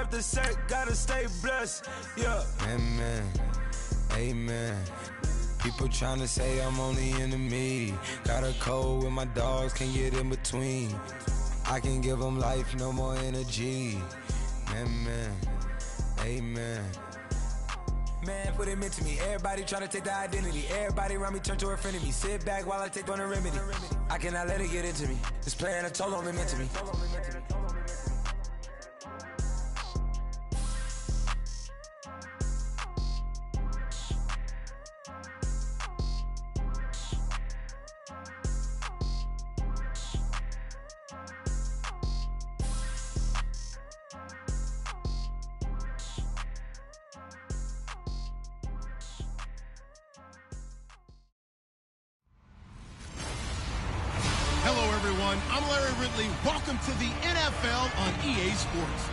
worth the set, gotta stay blessed, yeah. Amen, amen. People tryna say I'm on the enemy. Got a code where my dogs can't get in between. I can give them life, no more energy. Amen, amen. Man, what it meant to me. Everybody tryna take the identity. Everybody around me turn to a friend of me. Sit back while I take on the remedy. I cannot let it get into me. It's playing a toll on me, meant to me. Hello, everyone. I'm Larry Ridley. Welcome to the NFL on EA Sports.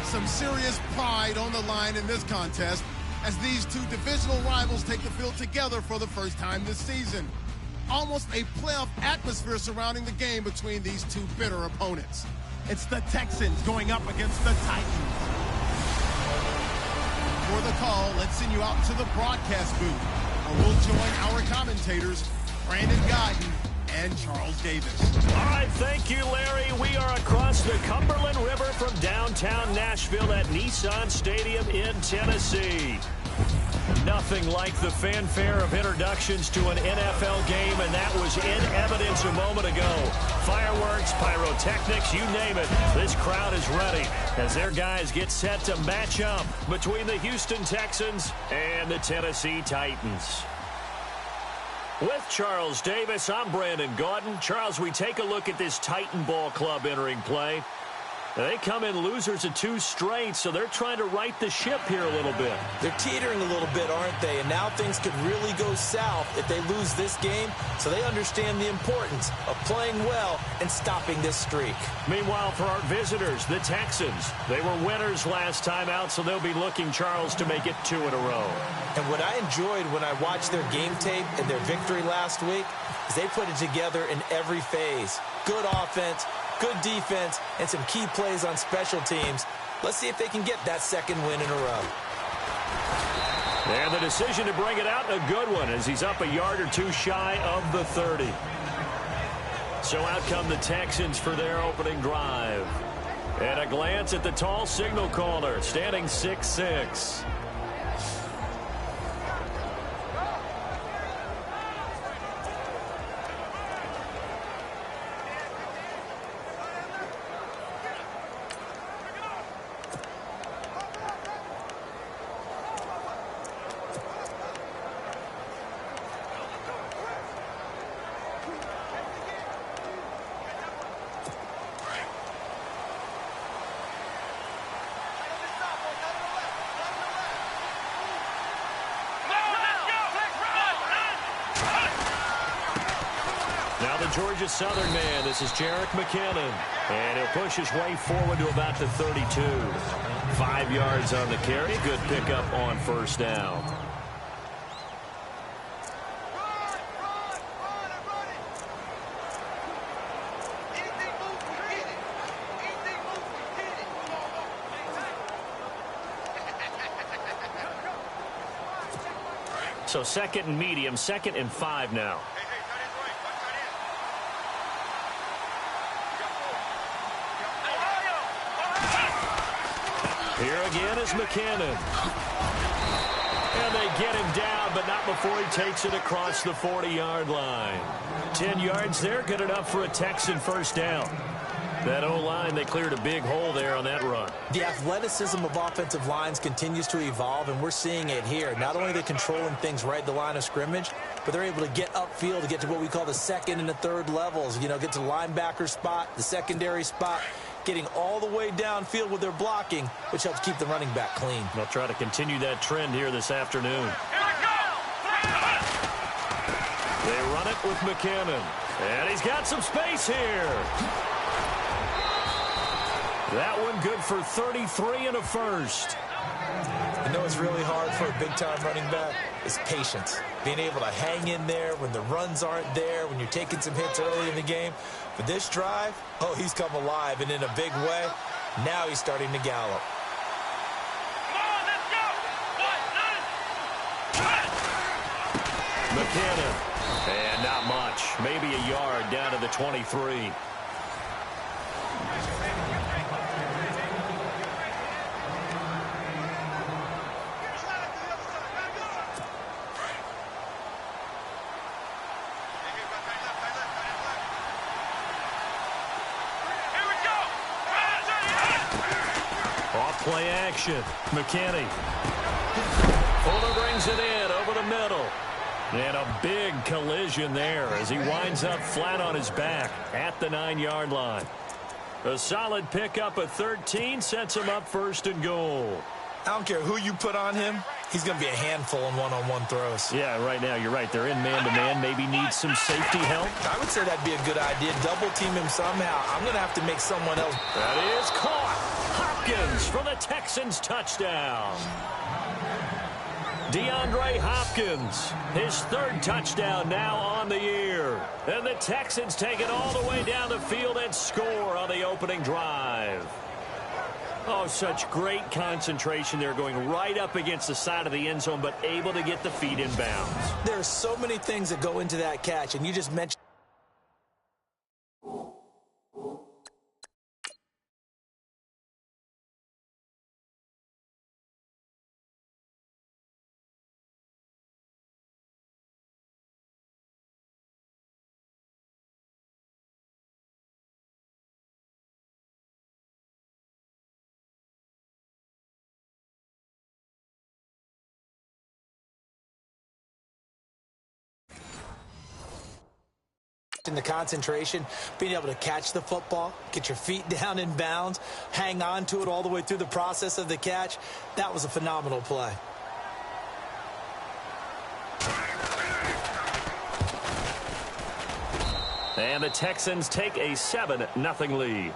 Some serious pride on the line in this contest as these two divisional rivals take the field together for the first time this season. Almost a playoff atmosphere surrounding the game between these two bitter opponents. It's the Texans going up against the Titans. For the call, let's send you out to the broadcast booth, where we'll join our commentators, Brandon Godden and Charles Davis. All right, thank you, Larry. We are across the Cumberland River from downtown Nashville at Nissan Stadium in Tennessee. Nothing like the fanfare of introductions to an NFL game, and that was in evidence a moment ago. Fireworks, pyrotechnics, you name it. This crowd is ready as their guys get set to match up between the Houston Texans and the Tennessee Titans. With Charles Davis, I'm Brandon Gaudin. Charles, we take a look at this Titan Ball Club entering play. They come in losers of 2 straight, so they're trying to right the ship here a little bit. They're teetering a little bit, aren't they? And now things could really go south if they lose this game, so they understand the importance of playing well and stopping this streak. Meanwhile, for our visitors, the Texans, they were winners last time out, so they'll be looking, Charles, to make it 2 in a row. And what I enjoyed when I watched their game tape and their victory last week is they put it together in every phase. Good offense, good defense, and some key plays on special teams. Let's see if they can get that second win in a row. And the decision to bring it out, a good one, as he's up a yard or 2 shy of the 30. So out come the Texans for their opening drive. And a glance at the tall signal caller, standing 6'6". Georgia Southern man, this is Jerick McKinnon, and he'll push his way forward to about the 32. 5 yards on the carry, good pickup on first down. So 2nd and medium, 2nd and 5 now. Here again is McKinnon. And they get him down, but not before he takes it across the 40-yard line. 10 yards there, good enough for a Texan first down. That O-line, they cleared a big hole there on that run. The athleticism of offensive lines continues to evolve, and we're seeing it here. Not only are they controlling things right at the line of scrimmage, but they're able to get upfield to get to what we call the 2nd and the 3rd levels. You know, get to the linebacker spot, the secondary spot, getting all the way downfield with their blocking, which helps keep the running back clean. They'll try to continue that trend here this afternoon. They run it with McKinnon. And he's got some space here. That one good for 33 and a first. You know what's really hard for a big-time running back is patience. Being able to hang in there when the runs aren't there, when you're taking some hits early in the game. For this drive, oh, he's come alive, and in a big way. Now he's starting to gallop. McKinnon. And not much. Maybe a yard down to the 23. Play action. McKinney. Fuller brings it in over the middle. And a big collision there as he winds up flat on his back at the 9-yard line. A solid pickup of 13 sets him up first and goal. I don't care who you put on him. He's going to be a handful in one-on-one throws. Yeah, right now you're right. They're in man-to-man. Maybe needs some safety help. I would say that'd be a good idea. Double team him somehow. I'm going to have to make someone else. That is caught. Hopkins for the Texans touchdown. DeAndre Hopkins, his third touchdown now on the year. And the Texans take it all the way down the field and score on the opening drive. Oh, such great concentration there, going right up against the side of the end zone, but able to get the feet in bounds. There are so many things that go into that catch, and you just mentioned. In the concentration, being able to catch the football, get your feet down in bounds, hang on to it all the way through the process of the catch. That was a phenomenal play. And the Texans take a 7-0 lead.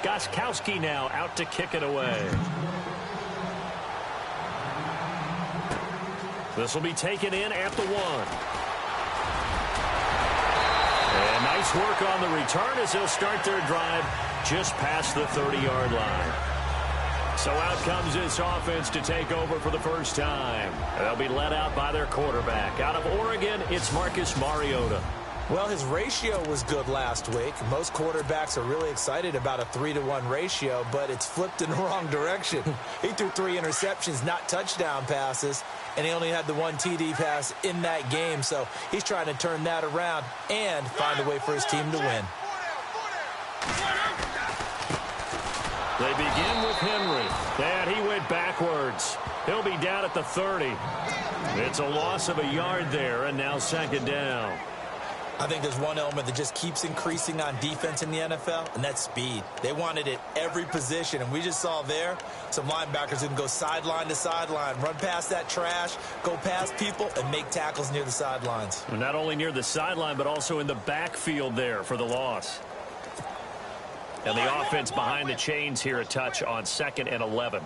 Gostkowski now out to kick it away. This will be taken in at the 1. And nice work on the return as they'll start their drive just past the 30-yard line. So out comes this offense to take over for the first time. They'll be led out by their quarterback. Out of Oregon, it's Marcus Mariota. Well, his ratio was good last week. Most quarterbacks are really excited about a 3-to-1 ratio, but it's flipped in the wrong direction. He threw 3 interceptions, not touchdown passes, and he only had the 1 TD pass in that game. So he's trying to turn that around and find a way for his team to win. They begin with Henry, and he went backwards. He'll be down at the 30. It's a loss of a yard there, and now second down. I think there's one element that just keeps increasing on defense in the NFL, and that's speed. They want it at every position, and we just saw there some linebackers who can go sideline to sideline, run past that trash, go past people, and make tackles near the sidelines. Not only near the sideline, but also in the backfield there for the loss. And the offense behind the chains here, a touch on 2nd and 11.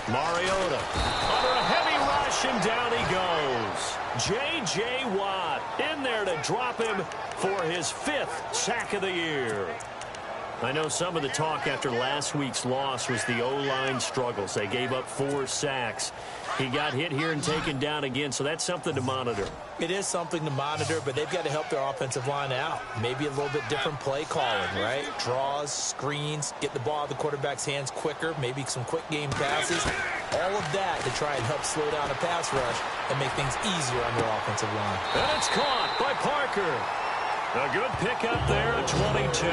Mariota under a heavy rush, and down he goes. J.J. Watt in there to drop him for his 5th sack of the year. I know some of the talk after last week's loss was the O-line struggles. They gave up 4 sacks. He got hit here and taken down again, so that's something to monitor. It is something to monitor, but they've got to help their offensive line out. Maybe a little bit different play calling, right? Draws, screens, get the ball out of the quarterback's hands quicker, maybe some quick game passes. All of that to try and help slow down a pass rush and make things easier on their offensive line. And it's caught by Parker. A good pickup there at 22.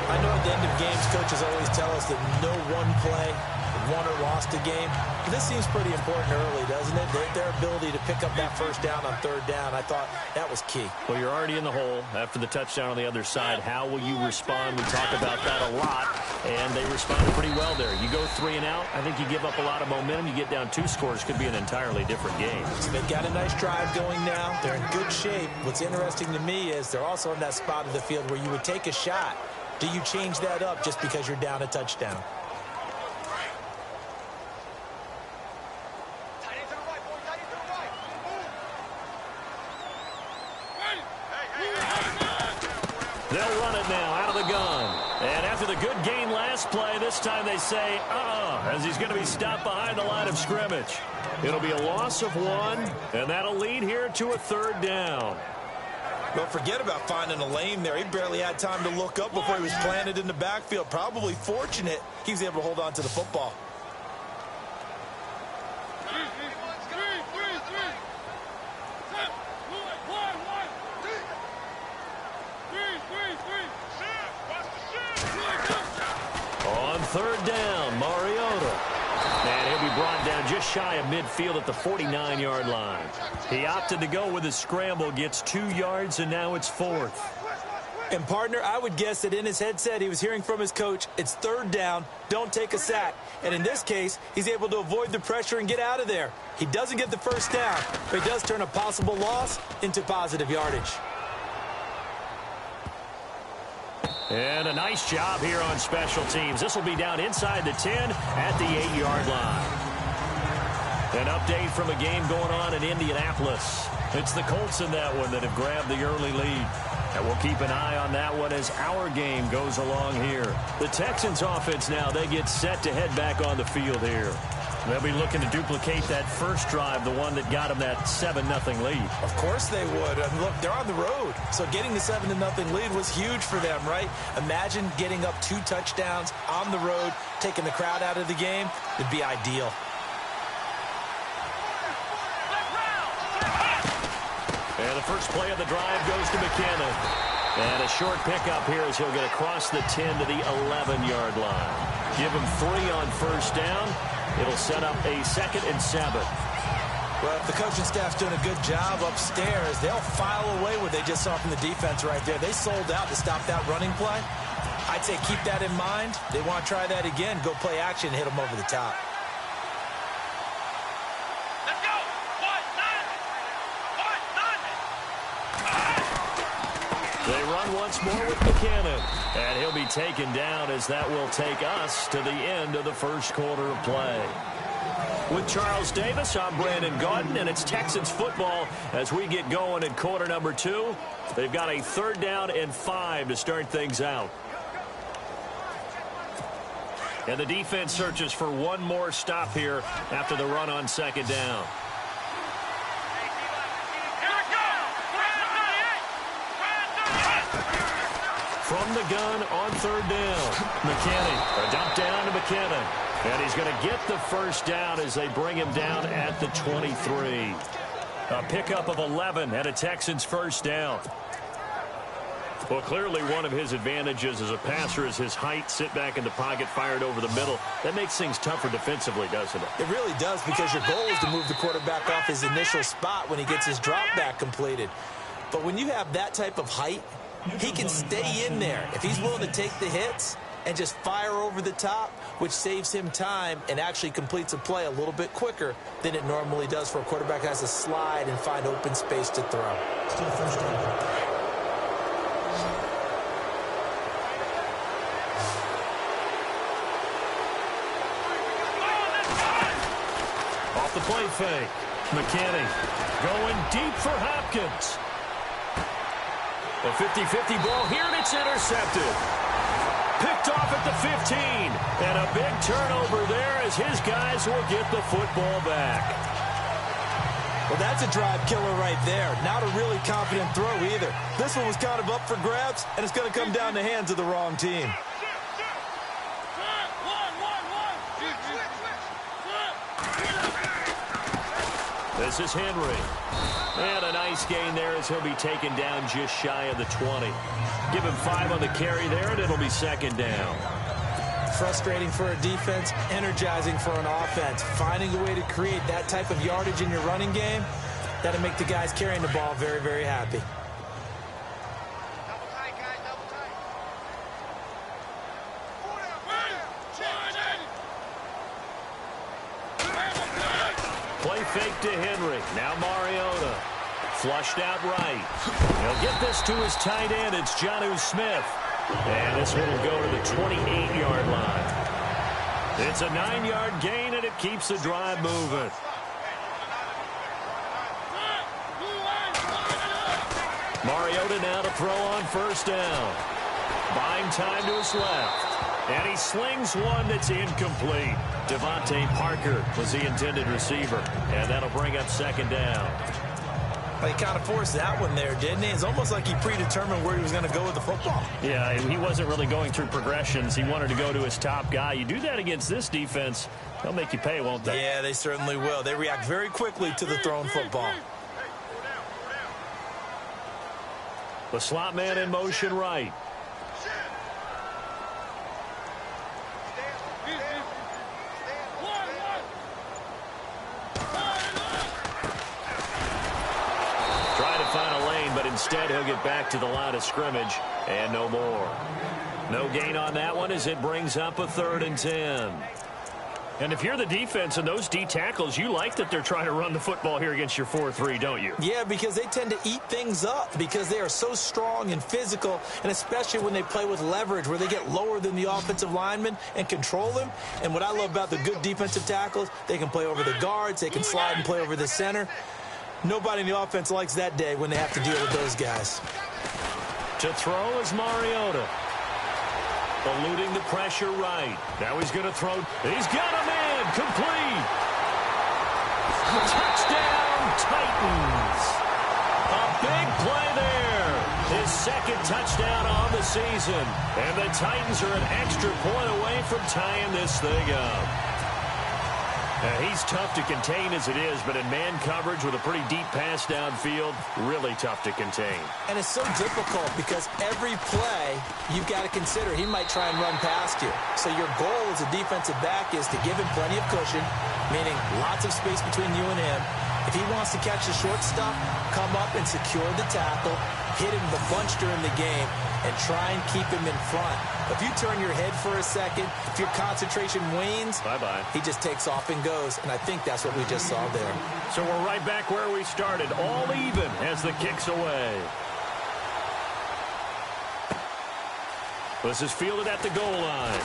I know at the end of games, coaches always tell us that no one play won or lost a game. But this seems pretty important early, doesn't it? Their ability to pick up that first down on 3rd down, I thought that was key. Well, you're already in the hole after the touchdown on the other side. How will you respond? We talk about that a lot, and they responded pretty well there. You go 3 and out, I think you give up a lot of momentum. You get down 2 scores, could be an entirely different game. So they've got a nice drive going now. They're in good shape. What's interesting to me is they're also in that spot of the field where you would take a shot. Do you change that up just because you're down a touchdown? They'll run it now out of the gun. And after the good gain last play, this time they say, as he's going to be stopped behind the line of scrimmage. It'll be a loss of 1, and that'll lead here to a 3rd down. Well, forget about finding a lane there. He barely had time to look up before he was planted in the backfield. Probably fortunate he was able to hold on to the football. On 3rd down, Mariota. And he'll be brought down just shy of midfield at the 49-yard line. He opted to go with his scramble, gets 2 yards, and now it's 4th. And, partner, I would guess that in his headset he was hearing from his coach, it's 3rd down, don't take a sack. And in this case, he's able to avoid the pressure and get out of there. He doesn't get the 1st down, but he does turn a possible loss into positive yardage. And a nice job here on special teams. This will be down inside the 10 at the 8-yard line. An update from a game going on in Indianapolis. It's the Colts in that one that have grabbed the early lead. And we'll keep an eye on that one as our game goes along here. The Texans offense now, they get set to head back on the field here. They'll be looking to duplicate that first drive, the one that got them that 7-0 lead. Of course they would. And look, they're on the road. So getting the 7-0 lead was huge for them, right? Imagine getting up 2 touchdowns on the road, taking the crowd out of the game. It'd be ideal. And the first play of the drive goes to McKinnon. And a short pickup here as he'll get across the 10 to the 11-yard line. Give him 3 on 1st down. It'll set up a 2nd and 7. Well, if the coaching staff's doing a good job upstairs, they'll file away what they just saw from the defense right there. They sold out to stop that running play. I'd say keep that in mind. They want to try that again. Go play action and hit them over the top. Let's go! 1-9! They run once more with Buchanan. And he'll be taken down as that will take us to the end of the first quarter of play. With Charles Davis, I'm Brandon Gaudin, and it's Texans football as we get going in quarter number 2. They've got a 3rd down and 5 to start things out. And the defense searches for one more stop here after the run on 2nd down. From the gun on 3rd down. McKinney, a dump down to McKinnon. And he's going to get the 1st down as they bring him down at the 23. A pickup of 11 and a Texans 1st down. Well, clearly one of his advantages as a passer is his height. Sit back in the pocket, fired over the middle. That makes things tougher defensively, doesn't it? It really does, because your goal is to move the quarterback off his initial spot when he gets his drop back completed. But when you have that type of height, he can stay in there if he's willing to take the hits and just fire over the top, which saves him time and actually completes a play a little bit quicker than it normally does for a quarterback who has to slide and find open space to throw. Still 1st down. Off the play fake. McKinney going deep for Hopkins. A 50-50 ball here, and it's intercepted. Picked off at the 15. And a big turnover there as his guys will get the football back. Well, that's a drive killer right there. Not a really confident throw either. This one was kind of up for grabs, and it's going to come down the hands of the wrong team. This is Henry. And a nice gain there as he'll be taken down just shy of the 20. Give him 5 on the carry there, and it'll be 2nd down. Frustrating for a defense, energizing for an offense. Finding a way to create that type of yardage in your running game, that'll make the guys carrying the ball very, very happy. Play fake to Henry. Now Mariota. Flushed out right. He'll get this to his tight end. It's Jonnu Smith. And this one will go to the 28-yard line. It's a 9-yard gain, and it keeps the drive moving. Mariota Mariota now to throw on first down. Buying time to his left. And he slings one that's incomplete. Devontae Parker was the intended receiver. And that'll bring up second down. He kind of forced that one there, didn't he? It's almost like he predetermined where he was going to go with the football. Yeah, he wasn't really going through progressions. He wanted to go to his top guy. You do that against this defense, they'll make you pay, won't they? Yeah, they certainly will. They react very quickly to the thrown football. The slot man in motion right. Instead, he'll get back to the line of scrimmage, and no more. No gain on that one as it brings up a 3rd and 10. And if you're the defense and those D tackles, you like that they're trying to run the football here against your 4-3, don't you? Yeah, because they tend to eat things up because they are so strong and physical, and especially when they play with leverage where they get lower than the offensive linemen and control them. And what I love about the good defensive tackles, they can play over the guards, they can slide and play over the center. Nobody in the offense likes that day when they have to deal with those guys. To throw is Mariota. Eluding the pressure right. Now he's going to throw. He's got a man. Complete. Touchdown, Titans. A big play there. His 2nd touchdown on the season. And the Titans are an extra point away from tying this thing up. He's tough to contain as it is, but in man coverage with a pretty deep pass downfield, really tough to contain. And it's so difficult because every play you've got to consider he might try and run past you. So your goal as a defensive back is to give him plenty of cushion, meaning lots of space between you and him. If he wants to catch the short stuff, come up and secure the tackle, hit him a bunch during the game, and try and keep him in front. If you turn your head for a second, if your concentration wanes, bye-bye. He just takes off and goes, and I think that's what we just saw there. So we're right back where we started, all even as the kick's away. This is fielded at the goal line.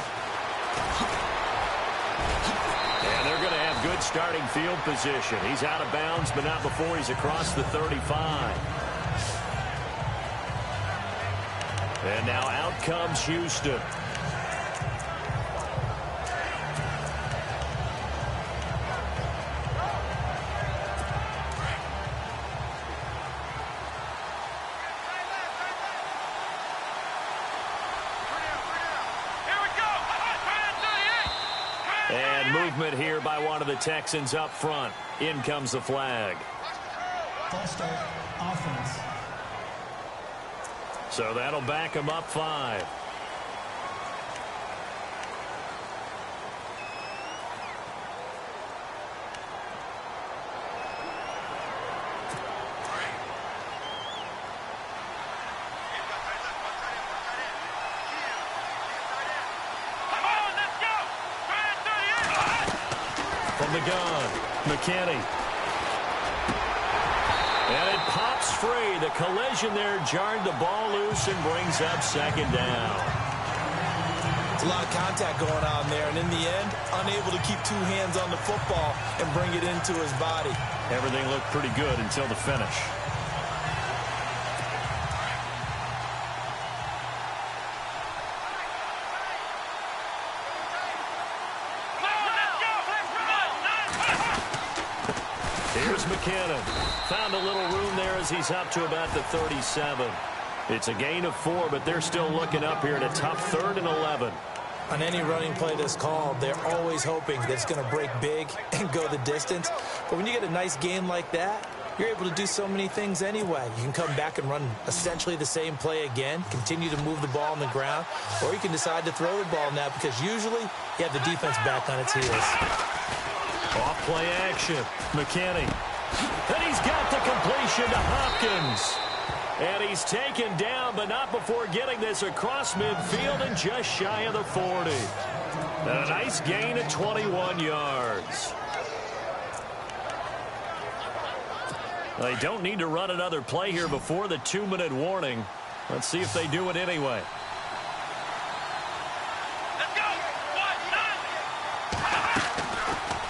And they're going to have good starting field position. He's out of bounds, but not before he's across the 35. And now out comes Houston. And movement here by one of the Texans up front. In comes the flag. False start, offense. So that'll back him up 5. From the gun, McKinney. And it pops free. The collision there jarred the ball loose and brings up 2nd down. It's a lot of contact going on there, and in the end, unable to keep 2 hands on the football and bring it into his body. Everything looked pretty good until the finish. Here's McKinnon. Found a little room there as he's up to about the 37. It's a gain of 4, but they're still looking up here at a tough 3rd and 11. On any running play that's called, they're always hoping that it's going to break big and go the distance. But when you get a nice gain like that, you're able to do so many things anyway. You can come back and run essentially the same play again, continue to move the ball on the ground, or you can decide to throw the ball now because usually you have the defense back on its heels. Off play action. McKinney. And he's got the completion to Hopkins. And he's taken down, but not before getting this across midfield and just shy of the 40. And a nice gain of 21 yards. They don't need to run another play here before the 2-minute warning. Let's see if they do it anyway.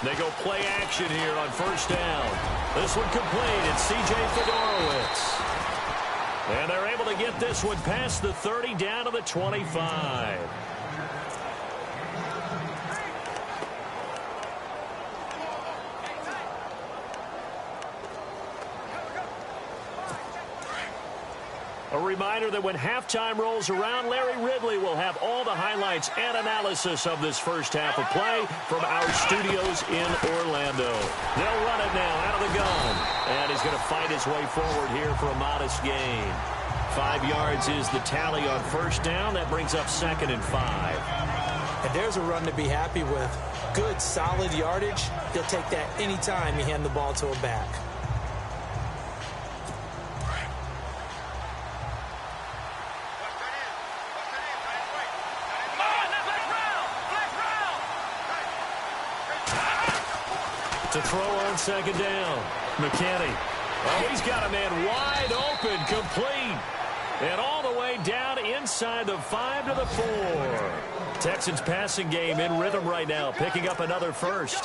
They go play action here on first down. This one complete. It's C.J. Fedorowicz. And they're able to get this one past the 30 down to the 25. A reminder that when halftime rolls around, Larry Ridley will have all the highlights and analysis of this first half of play from our studios in Orlando. They'll run it now out of the gun. And he's going to fight his way forward here for a modest gain. 5 yards is the tally on first down. That brings up 2nd and 5. And there's a run to be happy with. Good, solid yardage. He'll take that anytime you hand the ball to a back. To throw on 2nd down. McKinney. Oh, he's got a man wide open, complete. And all the way down inside the 5 to the 4. Texans passing game in rhythm right now, picking up another first.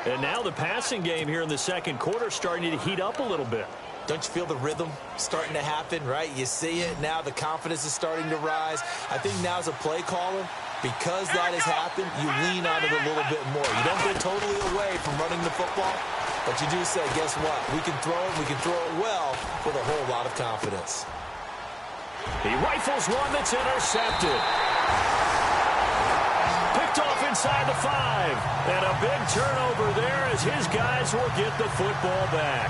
And now the passing game here in the second quarter starting to heat up a little bit. Don't you feel the rhythm starting to happen, right? You see it now. The confidence is starting to rise. I think now as a play caller, because that has happened, you lean on it a little bit more. You don't get totally away from running the football, but you do say, guess what? We can throw it. We can throw it well with a whole lot of confidence. He rifles one that's intercepted. Picked off inside the 5. And a big turnover there as his guys will get the football back.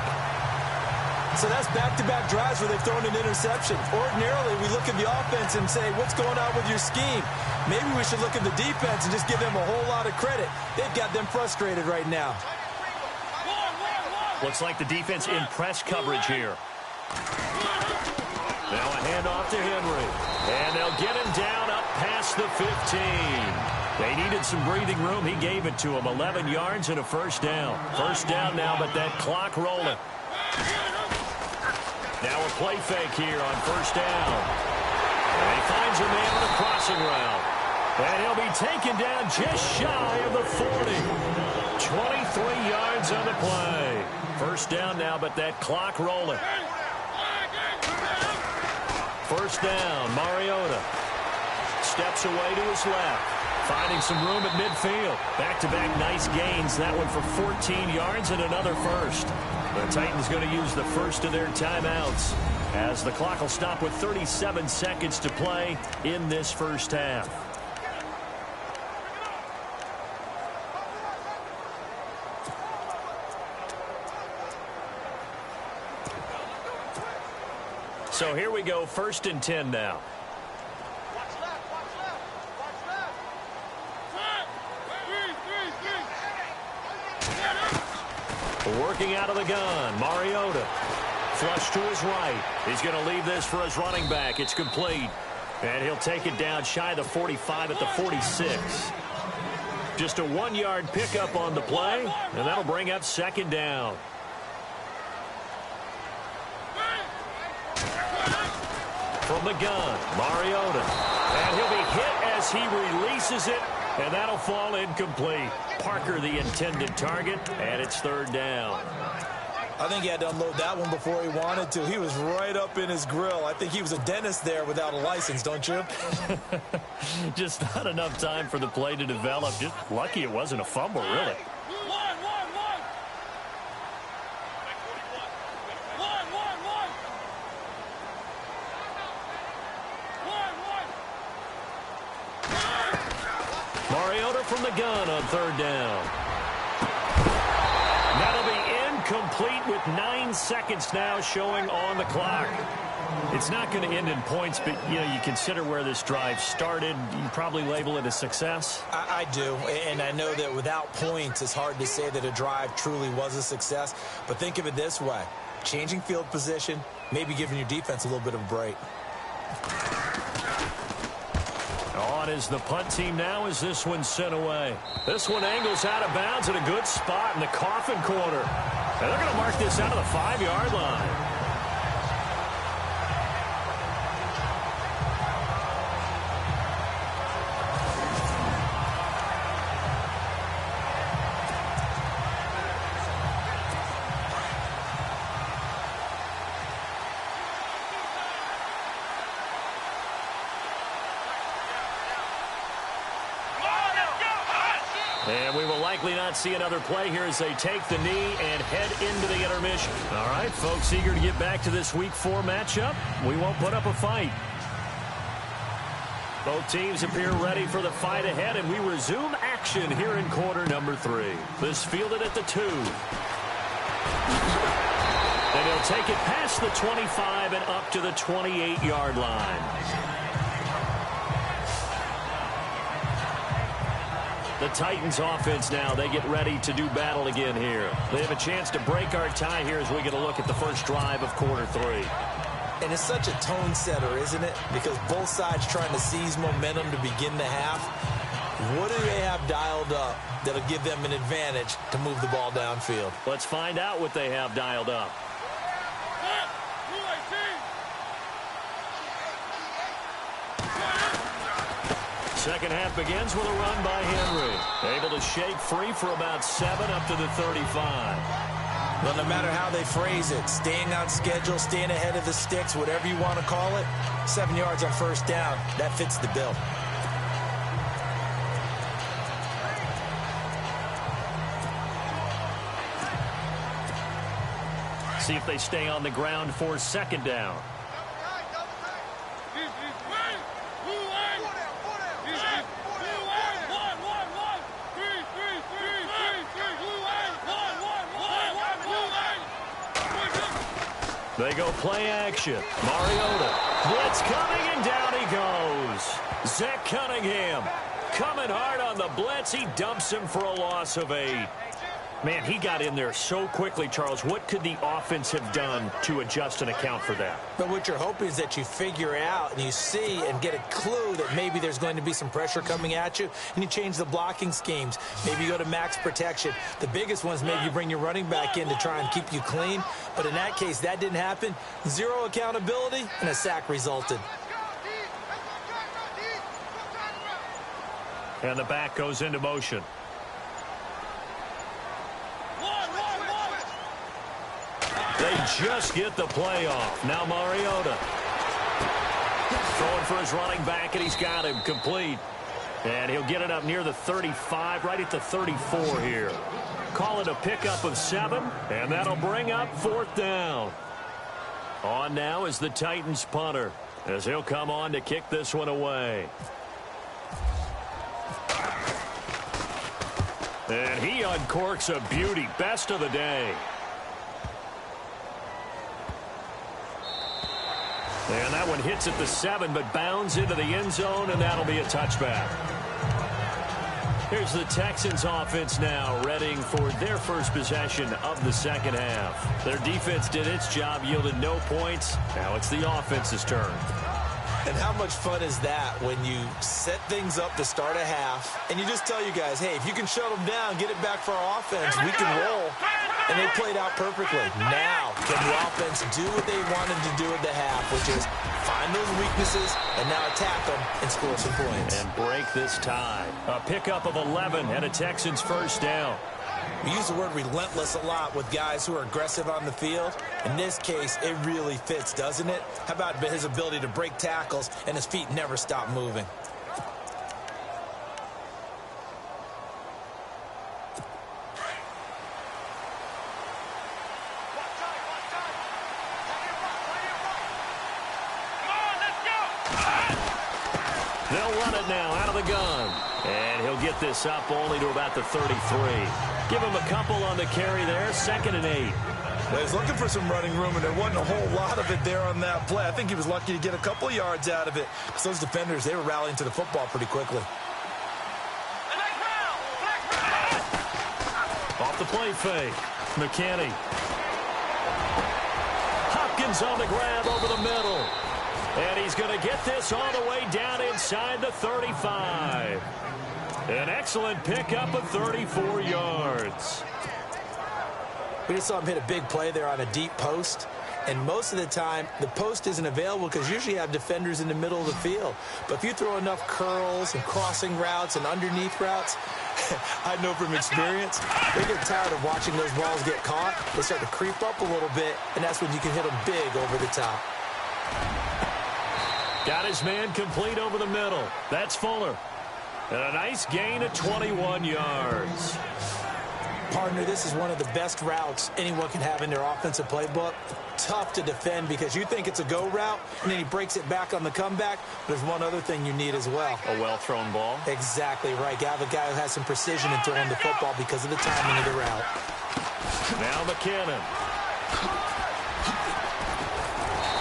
So that's back-to-back drives where they've thrown an interception. Ordinarily, we look at the offense and say, what's going on with your scheme? Maybe we should look at the defense and just give them a whole lot of credit. They've got them frustrated right now. Looks like the defense in press coverage here. Now a handoff to Henry. And they'll get him down up past the 15. They needed some breathing room. He gave it to him. 11 yards and a first down. First down now, but that clock rolling. Now a play fake here on first down. And he finds a man on a crossing route. And he'll be taken down just shy of the 40. 23 yards on the play. First down now, but that clock rolling. First down, Mariota. Steps away to his left. Finding some room at midfield. Back-to-back nice gains. That one for 14 yards and another first. The Titans going to use the first of their timeouts as the clock will stop with 37 seconds to play in this first half. So here we go, 1st and 10 now. Working out of the gun, Mariota. Flush to his right. He's going to leave this for his running back. It's complete. And he'll take it down shy of the 45 at the 46. Just a 1-yard pickup on the play, and that'll bring up 2nd down. From the gun, Mariota. And he'll be hit as he releases it, and that'll fall incomplete. Parker, the intended target, and it's 3rd down. I think he had to unload that one before he wanted to. He was right up in his grill. I think he was a dentist there without a license, don't you? Just not enough time for the play to develop. Just lucky it wasn't a fumble, really. Mariota from the gun on 3rd down. That'll be incomplete with 9 seconds now showing on the clock. It's not going to end in points, but, you consider where this drive started. You probably label it a success. I do, and I know that without points, it's hard to say that a drive truly was a success. But think of it this way. Changing field position, maybe giving your defense a little bit of a break. On is the punt team now as this one's sent away. This one angles out of bounds at a good spot in the coffin corner. And they're going to mark this out of the 5-yard line. likely not see another play here as they take the knee and head into the intermission. All right, folks, eager to get back to this Week 4 matchup. We won't put up a fight. Both teams appear ready for the fight ahead, and we resume action here in quarter number 3. This fielded at the 2. And he'll take it past the 25 and up to the 28-yard line. The Titans offense now, they get ready to do battle again here. They have a chance to break our tie here as we get a look at the first drive of quarter 3. And it's such a tone setter, isn't it? Because both sides trying to seize momentum to begin the half. What do they have dialed up that'll give them an advantage to move the ball downfield? Let's find out what they have dialed up. Second half begins with a run by Henry. Able to shake free for about 7 up to the 35. Well, no matter how they phrase it, staying on schedule, staying ahead of the sticks, whatever you want to call it, 7 yards on first down, that fits the bill. See if they stay on the ground for second down. They go play action. Mariota. Blitz coming, and down he goes. Zach Cunningham coming hard on the blitz. He dumps him for a loss of 8. Man, he got in there so quickly, Charles. What could the offense have done to adjust and account for that? But what you're hoping is that you figure out and you see and get a clue that maybe there's going to be some pressure coming at you, and you change the blocking schemes. Maybe you go to max protection. The biggest ones, maybe you bring your running back in to try and keep you clean. But in that case, that didn't happen. 0 accountability, and a sack resulted. And the back goes into motion. They just get the play off. Now Mariota. Throwing for his running back, and he's got him complete. And he'll get it up near the 35, right at the 34 here. Call it a pickup of 7, and that'll bring up 4th down. On now is the Titans punter, as he'll come on to kick this one away. And he uncorks a beauty. Best of the day. And that one hits at the 7, but bounds into the end zone, and that'll be a touchback. Here's the Texans offense now, readying for their first possession of the second half. Their defense did its job, yielded no points. Now it's the offense's turn. And how much fun is that when you set things up to start a half, and you just tell you guys, hey, if you can shut them down, get it back for our offense, we can roll. And they played out perfectly. Now, can the offense do what they wanted to do at the half, which is find those weaknesses and now attack them and score some points. And break this tie. A pickup of 11 and a Texans first down. We use the word relentless a lot with guys who are aggressive on the field. In this case, it really fits, doesn't it? How about his ability to break tackles and his feet never stop moving? They'll run it now out of the gun. And he'll get this up only to about the 33. Give him a couple on the carry there. 2nd and 8. Well, he's looking for some running room, and there wasn't a whole lot of it there on that play. I think he was lucky to get a couple yards out of it. Because those defenders, they were rallying to the football pretty quickly. Off the play fake. McKinney. Hopkins on the grab over the middle. And he's going to get this all the way down inside the 35. An excellent pickup of 34 yards. We just saw him hit a big play there on a deep post. And most of the time, the post isn't available because usually you have defenders in the middle of the field. But if you throw enough curls and crossing routes and underneath routes, I know from experience, they get tired of watching those balls get caught. They start to creep up a little bit, and that's when you can hit them big over the top. Got his man complete over the middle. That's Fuller. And a nice gain of 21 yards. Partner, this is one of the best routes anyone can have in their offensive playbook. Tough to defend because you think it's a go route, and then he breaks it back on the comeback. There's one other thing you need as well. A well-thrown ball. Exactly right. You have a guy who has some precision in throwing the football because of the timing of the route. Now McKinnon.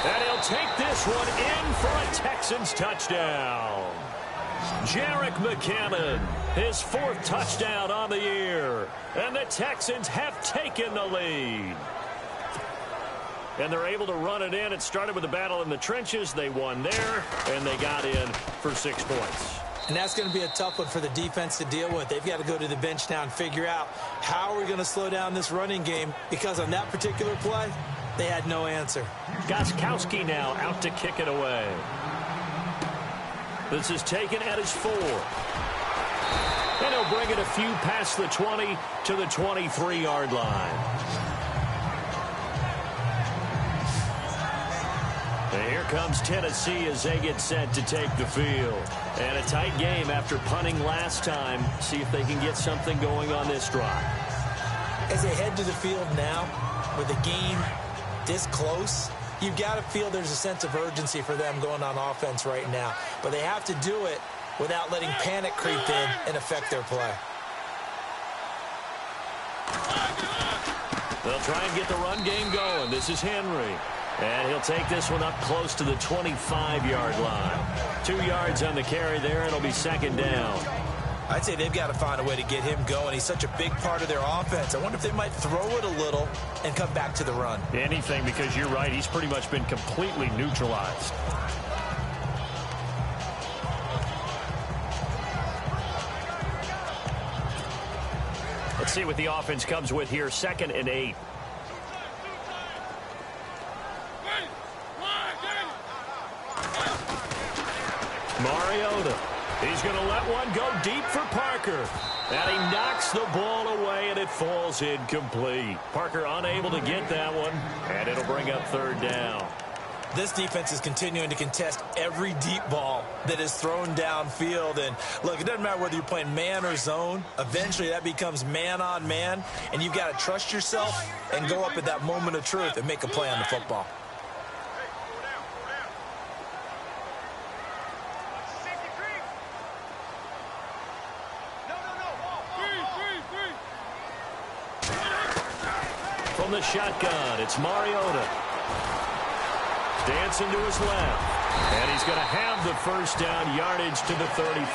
And he'll take this one in for a Texans touchdown. Jerick McKinnon, his 4th touchdown on the year. And the Texans have taken the lead. And they're able to run it in. It started with a battle in the trenches. They won there, and they got in for 6 points. And that's going to be a tough one for the defense to deal with. They've got to go to the bench now and figure out how are we going to slow down this running game, because on that particular play, they had no answer. Gostkowski now out to kick it away. This is taken at his 4. And he'll bring it a few past the 20 to the 23-yard line. And here comes Tennessee as they get set to take the field. And a tight game after punting last time. See if they can get something going on this drive. As they head to the field now, with the game this close, you've got to feel there's a sense of urgency for them going on offense right now. But they have to do it without letting panic creep in and affect their play. They'll try and get the run game going. This is Henry. And he'll take this one up close to the 25-yard line. 2 yards on the carry there. It'll be 2nd down. I'd say they've got to find a way to get him going. He's such a big part of their offense. I wonder if they might throw it a little and come back to the run. Anything, because you're right. He's pretty much been completely neutralized. Let's see what the offense comes with here. 2nd and 8. Mariota. He's going to let one go deep for Parker. And he knocks the ball away, and it falls incomplete. Parker unable to get that one, and it'll bring up 3rd down. This defense is continuing to contest every deep ball that is thrown downfield. And, look, it doesn't matter whether you're playing man or zone. Eventually, that becomes man on man, and you've got to trust yourself and go up at that moment of truth and make a play on the football. From the shotgun, it's Mariota. Dancing to his left. And he's going to have the 1st down, yardage to the 35.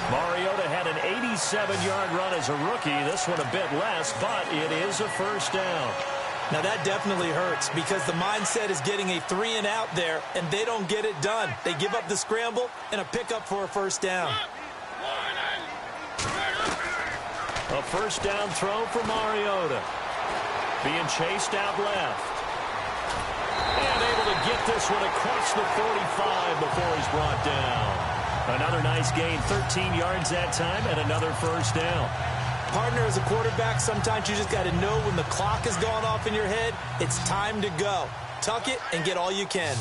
Mariota had an 87-yard run as a rookie. This one a bit less, but it is a 1st down. Now that definitely hurts because the mindset is getting a 3 and out there, and they don't get it done. They give up the scramble and a pickup for a 1st down. A 1st down throw for Mariota. Being chased out left. And able to get this one across the 45 before he's brought down. Another nice gain, 13 yards that time, and another 1st down. Partner, as a quarterback, sometimes you just got to know when the clock has gone off in your head, it's time to go. Tuck it and get all you can.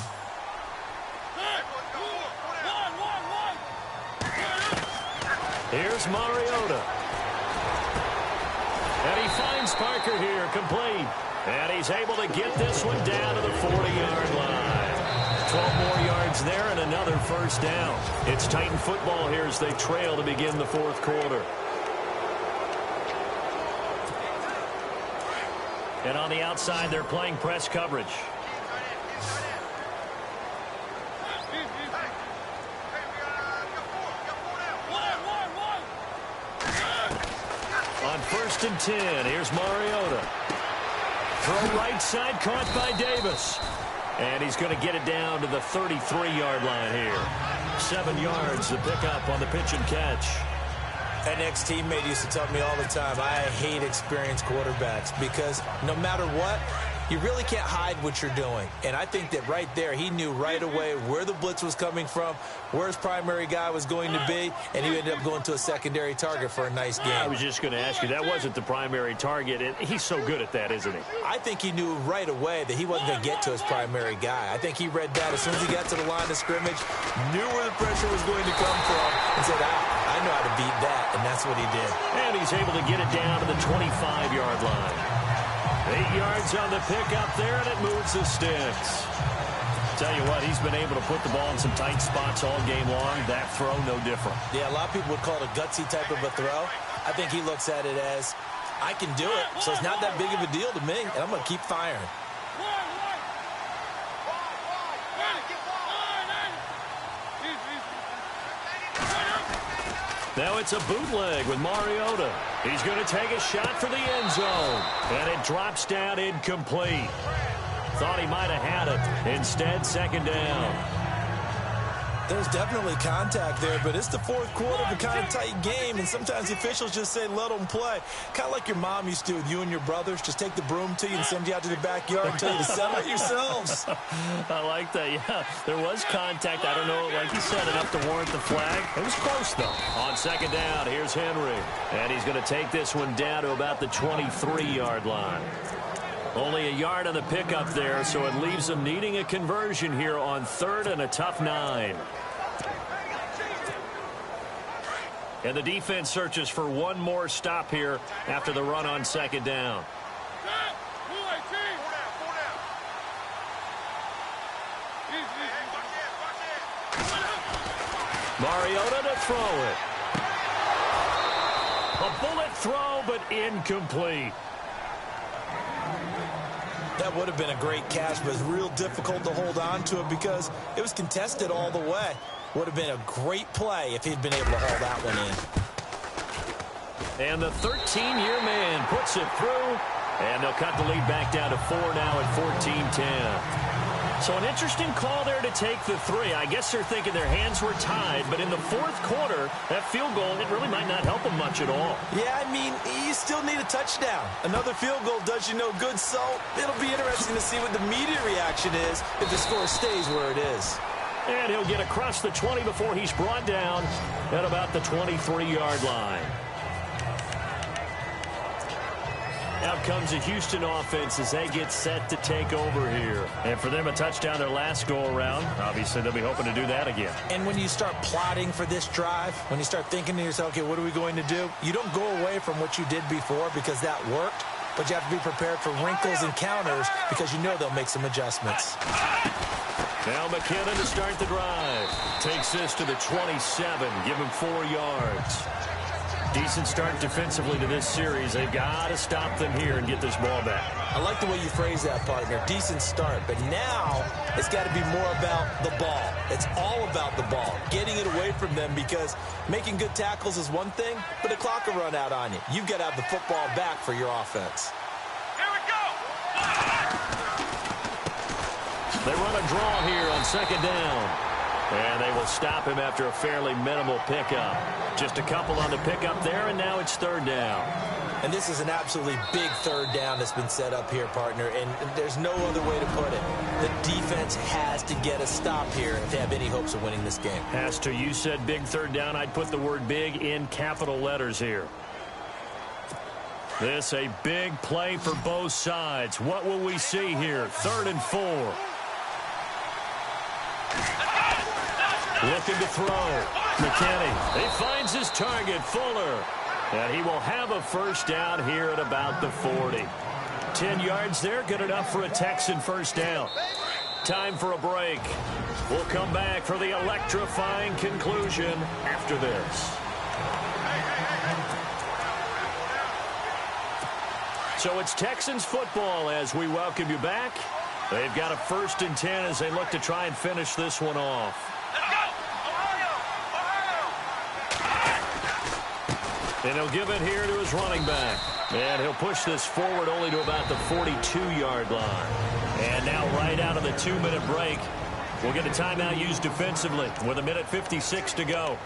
Here's Mariota. And he finds Parker here, complete. And he's able to get this one down to the 40-yard line. 12 more yards there and another 1st down. It's Titan football here as they trail to begin the 4th quarter. And on the outside, they're playing press coverage. On 1st and 10, here's Mariota. Throw right side, caught by Davis. And he's going to get it down to the 33-yard line here. 7 yards, the pickup on the pitch and catch. An ex-teammate used to tell me all the time, I hate experienced quarterbacks because no matter what, you really can't hide what you're doing. And I think that right there, he knew right away where the blitz was coming from, where his primary guy was going to be, and he ended up going to a secondary target for a nice game. I was just going to ask you, that wasn't the primary target, and he's so good at that, isn't he? I think he knew right away that he wasn't going to get to his primary guy. I think he read that as soon as he got to the line of scrimmage, knew where the pressure was going to come from, and said, I know how to beat that, and that's what he did. And he's able to get it down to the 25-yard line. 8 yards on the pickup there, and it moves the sticks. Tell you what, he's been able to put the ball in some tight spots all game long. That throw, no different. Yeah, a lot of people would call it a gutsy type of a throw. I think he looks at it as, I can do it, so it's not that big of a deal to me, and I'm going to keep firing. Now it's a bootleg with Mariota. He's going to take a shot for the end zone, and it drops down incomplete. Thought he might have had it. Instead, second down. There's definitely contact there, but it's the fourth quarter of a kind of tight game, and sometimes the officials just say, let them play. Kind of like your mom used to with you and your brothers. Just take the broom to you and send you out to the backyard and tell you to settle it yourselves. I like that, yeah. There was contact. I don't know, like you said, enough to warrant the flag. It was close, though. On second down, here's Henry. And he's going to take this one down to about the 23-yard line. Only a yard on the pickup there, so it leaves them needing a conversion here on third and a tough 9. And the defense searches for one more stop here after the run on second down. Mariota to throw it. A bullet throw, but incomplete. That would have been a great catch, but it's real difficult to hold on to it because it was contested all the way. Would have been a great play if he'd been able to haul that one in. And the 13-year man puts it through, and they'll cut the lead back down to 4 now at 14-10. So an interesting call there to take the 3. I guess they're thinking their hands were tied, but in the fourth quarter, that field goal, it really might not help them much at all. Yeah, I mean, you still need a touchdown. Another field goal does you no good, so it'll be interesting to see what the media reaction is if the score stays where it is. And he'll get across the 20 before he's brought down at about the 23-yard line. Out comes the Houston offense as they get set to take over here. And for them, a touchdown their last go-around. Obviously, they'll be hoping to do that again. And when you start plotting for this drive, when you start thinking to yourself, okay, what are we going to do? You don't go away from what you did before because that worked, but you have to be prepared for wrinkles and counters because you know they'll make some adjustments. Now McKinnon to start the drive. Takes this to the 27. Give him 4 yards. Decent start defensively to this series. They've got to stop them here and get this ball back. I like the way you phrase that, partner. Decent start. But now it's got to be more about the ball. It's all about the ball. Getting it away from them because making good tackles is one thing, but the clock will run out on you. You've got to have the football back for your offense. Here we go. They run a draw here on second down. And they will stop him after a fairly minimal pickup. Just a couple on the pickup there, and now it's third down. And this is an absolutely big third down that's been set up here, partner, and there's no other way to put it. The defense has to get a stop here if they have any hopes of winning this game. Has to. You said big third down. I'd put the word big in capital letters here. This a big play for both sides. What will we see here? 3rd and 4. Looking to throw. McKinney. He finds his target, Fuller. And he will have a first down here at about the 40. 10 yards there, good enough for a Texan first down. Time for a break. We'll come back for the electrifying conclusion after this. So it's Texans football as we welcome you back. They've got a 1st and 10 as they look to try and finish this one off. And he'll give it here to his running back. And he'll push this forward only to about the 42-yard line. And now right out of the 2-minute break, we'll get a timeout used defensively with 1:56 to go.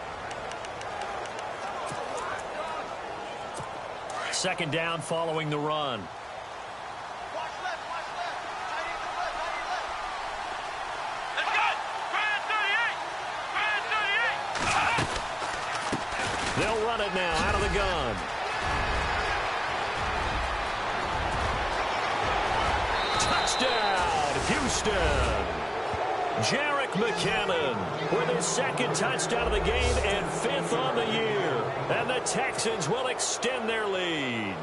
Second down following the run. They'll run it now out of the gun. Touchdown, Houston. Jerick McKinnon with his second touchdown of the game and 5th on the year. And the Texans will extend their lead.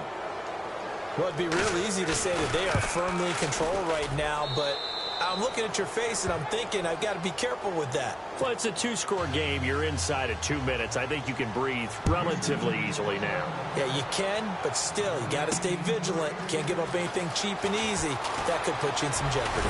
Well, it'd be real easy to say that they are firmly in control right now, but I'm looking at your face and I'm thinking I've got to be careful with that. Well, it's a 2-score game. You're inside at 2 minutes. I think you can breathe relatively easily now. Yeah, you can, but still, you got to stay vigilant. Can't give up anything cheap and easy. That could put you in some jeopardy.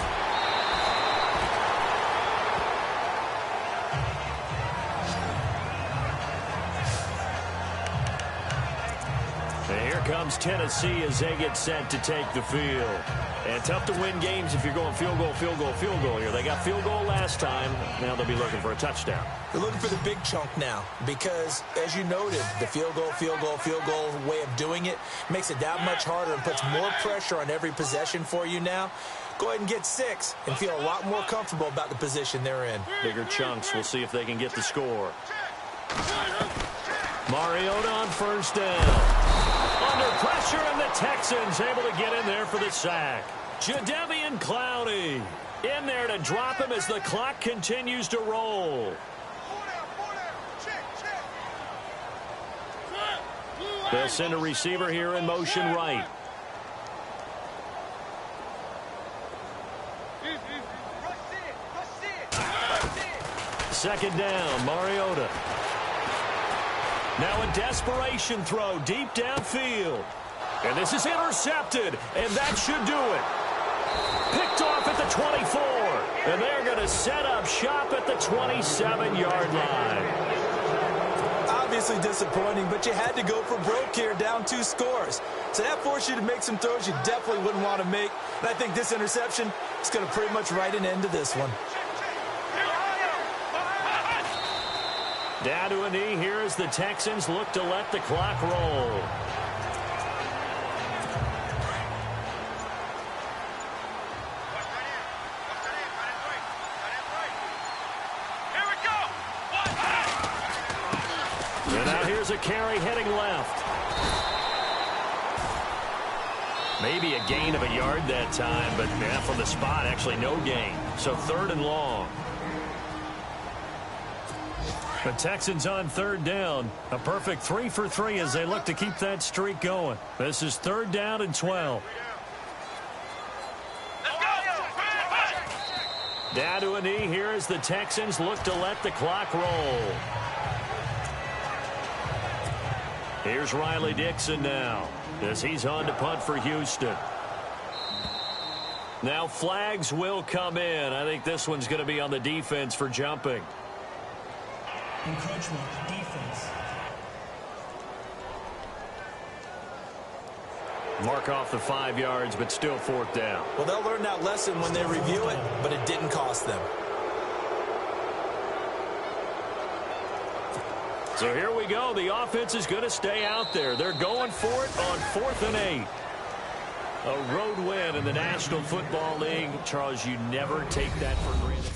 And here comes Tennessee as they get set to take the field. And tough to win games if you're going field goal, field goal, field goal here. They got field goal last time. Now they'll be looking for a touchdown. They're looking for the big chunk now because, as you noted, the field goal way of doing it makes it that much harder and puts more pressure on every possession for you now. Go ahead and get 6 and feel a lot more comfortable about the position they're in. Bigger chunks. We'll see if they can get the score. Mariota on first down. Under pressure, and the Texans able to get in there for the sack. Jadeveon Clowney in there to drop him as the clock continues to roll. They'll send a receiver here in motion right. Second down, Mariota. Now a desperation throw deep downfield. And this is intercepted, and that should do it. Picked off at the 24. And they're going to set up shop at the 27-yard line. Obviously disappointing, but you had to go for broke here, down 2 scores. So that forced you to make some throws you definitely wouldn't want to make. And I think this interception is going to pretty much write an end to this one. Down to a knee here as the Texans look to let the clock roll. Here we go. And now here's a carry heading left. Maybe a gain of a yard that time, but from the spot, actually no gain. So 3rd and long. The Texans on 3rd down. A perfect 3 for 3 as they look to keep that streak going. This is 3rd down and 12. Down to a knee here as the Texans look to let the clock roll. Here's Riley Dixon now as he's on to punt for Houston. Now flags will come in. I think this one's going to be on the defense for jumping. Encroachment, defense. Mark off the 5 yards, but still 4th down. Well, they'll learn that lesson when they review it, but it didn't cost them. So here we go. The offense is going to stay out there. They're going for it on 4th and 8. A road win in the National Football League. Charles, you never take that for granted.